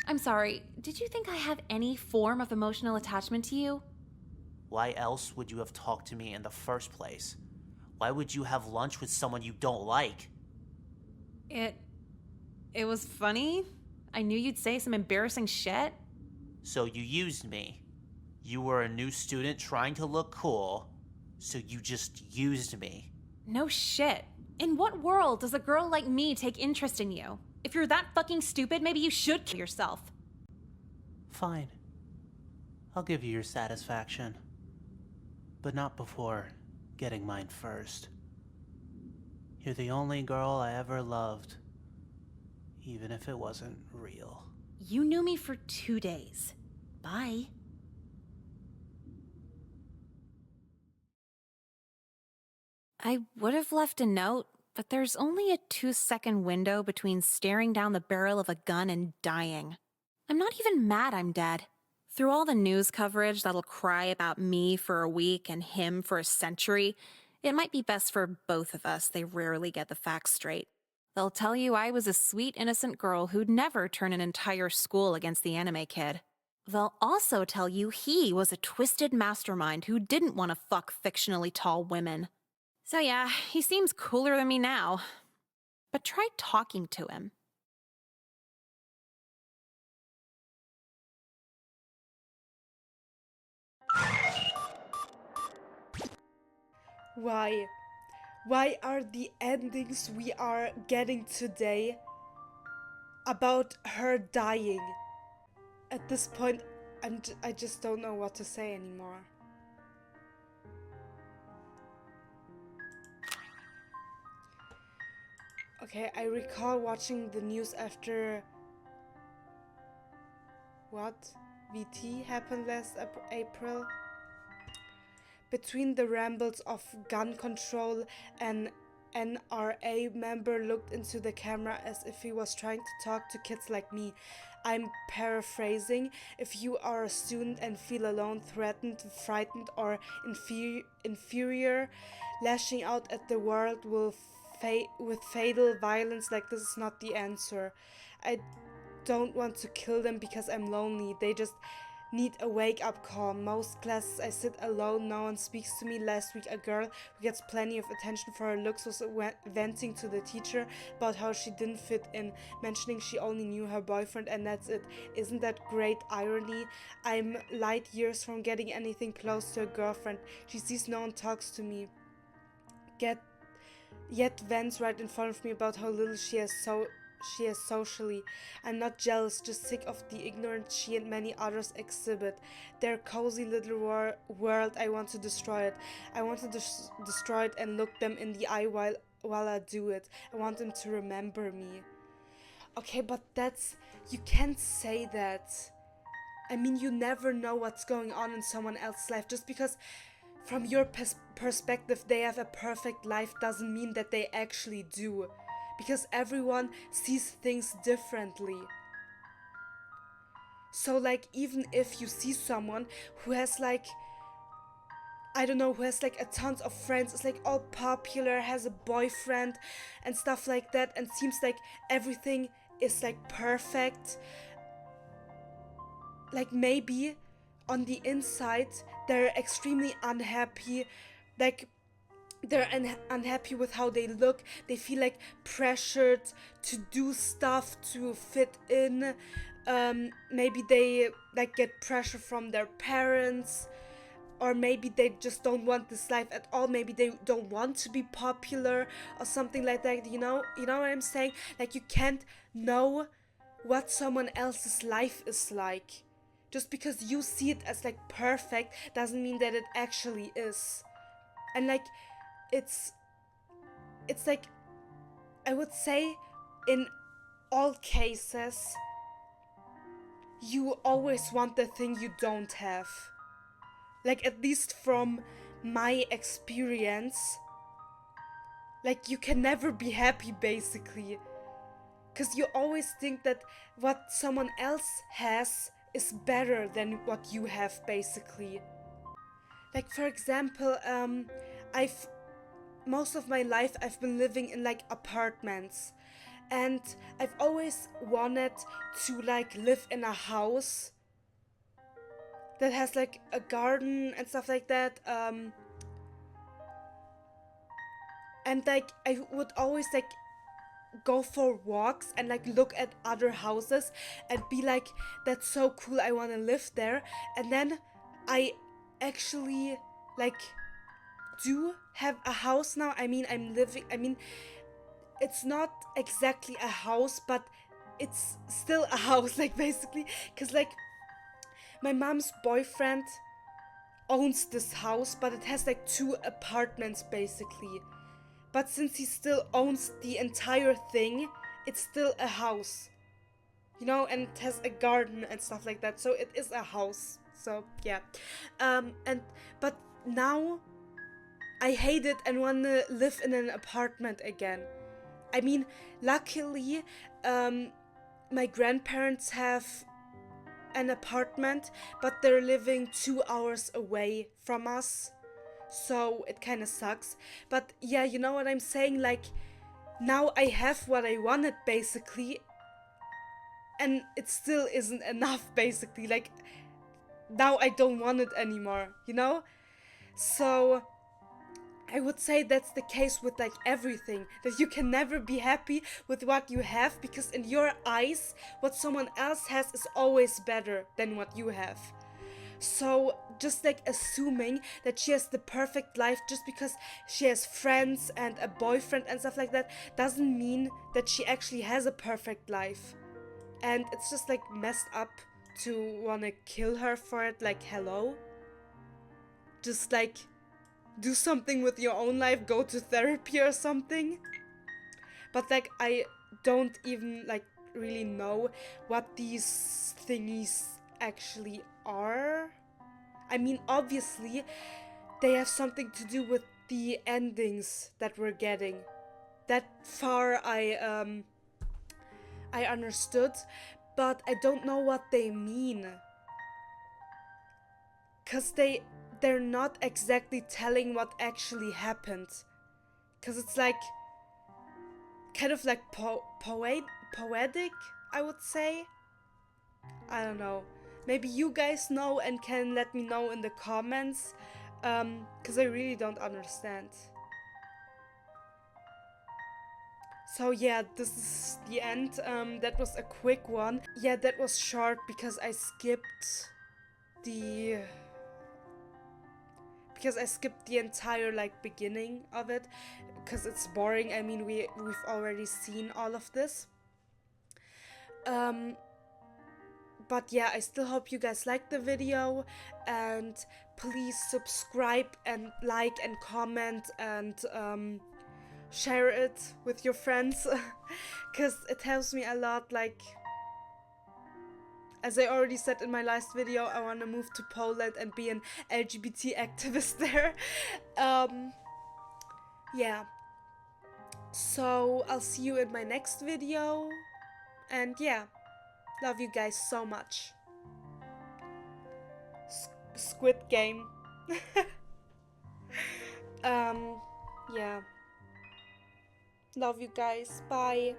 I'm sorry, did you think I have any form of emotional attachment to you? Why else would you have talked to me in the first place? Why would you have lunch with someone you don't like? It was funny. I knew you'd say some embarrassing shit. So you used me. You were a new student trying to look cool, so you just used me. No shit. In what world does a girl like me take interest in you? If you're that fucking stupid, maybe you should kill yourself. Fine. I'll give you your satisfaction. But not before getting mine first. You're the only girl I ever loved, even if it wasn't real. You knew me for 2 days. Bye. I would have left a note, but there's only a 2-second window between staring down the barrel of a gun and dying. I'm not even mad I'm dead. Through all the news coverage that'll cry about me for a week and him for a century, it might be best for both of us they rarely get the facts straight. They'll tell you I was a sweet, innocent girl who'd never turn an entire school against the anime kid. They'll also tell you he was a twisted mastermind who didn't want to fuck fictionally tall women. So yeah, he seems cooler than me now. But try talking to him. Why? Why are the endings we are getting today about her dying? At this point, I just don't know what to say anymore. Okay, I recall watching the news after what? VT happened last April. Between the rambles of gun control, an NRA member looked into the camera as if he was trying to talk to kids like me. I'm paraphrasing. If you are a student and feel alone, threatened, frightened, or inferior, lashing out at the world with fatal violence like this is not the answer. I don't want to kill them because I'm lonely. They just need a wake-up call. Most classes I sit alone, no one speaks to me. Last week a girl who gets plenty of attention for her looks was venting to the teacher about how she didn't fit in, mentioning she only knew her boyfriend and that's it. Isn't that great irony? I'm light years from getting anything close to a girlfriend. She sees no one talks to me. Yet vents right in front of me about how little she has socially. I'm not jealous, just sick of the ignorance she and many others exhibit. Their cozy little world, I want to destroy it. I want to destroy it and look them in the eye while I do it. I want them to remember me. Okay, but you can't say that. I mean, you never know what's going on in someone else's life. Just because from your perspective they have a perfect life doesn't mean that they actually do. Because everyone sees things differently. So like, even if you see someone who has like, I don't know, who has like a tons of friends, is like all popular, has a boyfriend and stuff like that, and seems like everything is like perfect, like maybe on the inside they're extremely unhappy, like they're unhappy with how they look. They feel like pressured to do stuff to fit in. Maybe they like get pressure from their parents, or maybe they just don't want this life at all. Maybe they don't want to be popular or something like that. You know what I'm saying? Like, you can't know what someone else's life is like. Just because you see it as like perfect doesn't mean that it actually is. And like, it's like, I would say in all cases you always want the thing you don't have. Like, at least from my experience, like, you can never be happy basically. because you always think that what someone else has is better than what you have, basically. Like, for example, I've most of my life I've been living in like apartments, and I've always wanted to like live in a house that has like a garden and stuff like that. And like I would always like go for walks and like look at other houses and be like, that's so cool, I want to live there. And then I actually like do have a house now. I mean, it's not exactly a house, but it's still a house, like, basically, because like my mom's boyfriend owns this house, but it has like 2 apartments, basically. But since he still owns the entire thing, it's still a house, you know, and it has a garden and stuff like that, so it is a house. So yeah, but now I hate it and want to live in an apartment again. I mean, luckily, my grandparents have an apartment, but they're living 2 hours away from us, so it kind of sucks. But yeah, you know what I'm saying? Like, now I have what I wanted, basically, and it still isn't enough, basically. Like, now I don't want it anymore, you know? So I would say that's the case with like everything, that you can never be happy with what you have, because in your eyes, what someone else has is always better than what you have. So just like assuming that she has the perfect life just because she has friends and a boyfriend and stuff like that doesn't mean that she actually has a perfect life. And it's just like messed up to wanna kill her for it. Like, hello? Just like do something with your own life, go to therapy or something. But like, I don't even like really know what these thingies actually are. I mean, obviously they have something to do with the endings that we're getting. That far I understood, but I don't know what they mean. 'Cause they're not exactly telling what actually happened. 'Cause it's like kind of like poetic, I would say. I don't know. Maybe you guys know and can let me know in the comments, 'cause I really don't understand. So yeah, this is the end. That was a quick one. Yeah, that was short because I skipped the entire like beginning of it, because it's boring. I mean, we've already seen all of this. But yeah, I still hope you guys liked the video, and please subscribe and like and comment and share it with your friends, because it helps me a lot. Like, as I already said in my last video, I want to move to Poland and be an LGBT activist there. Yeah. So I'll see you in my next video, and yeah, love you guys so much. Squid Game. Yeah. Love you guys. Bye.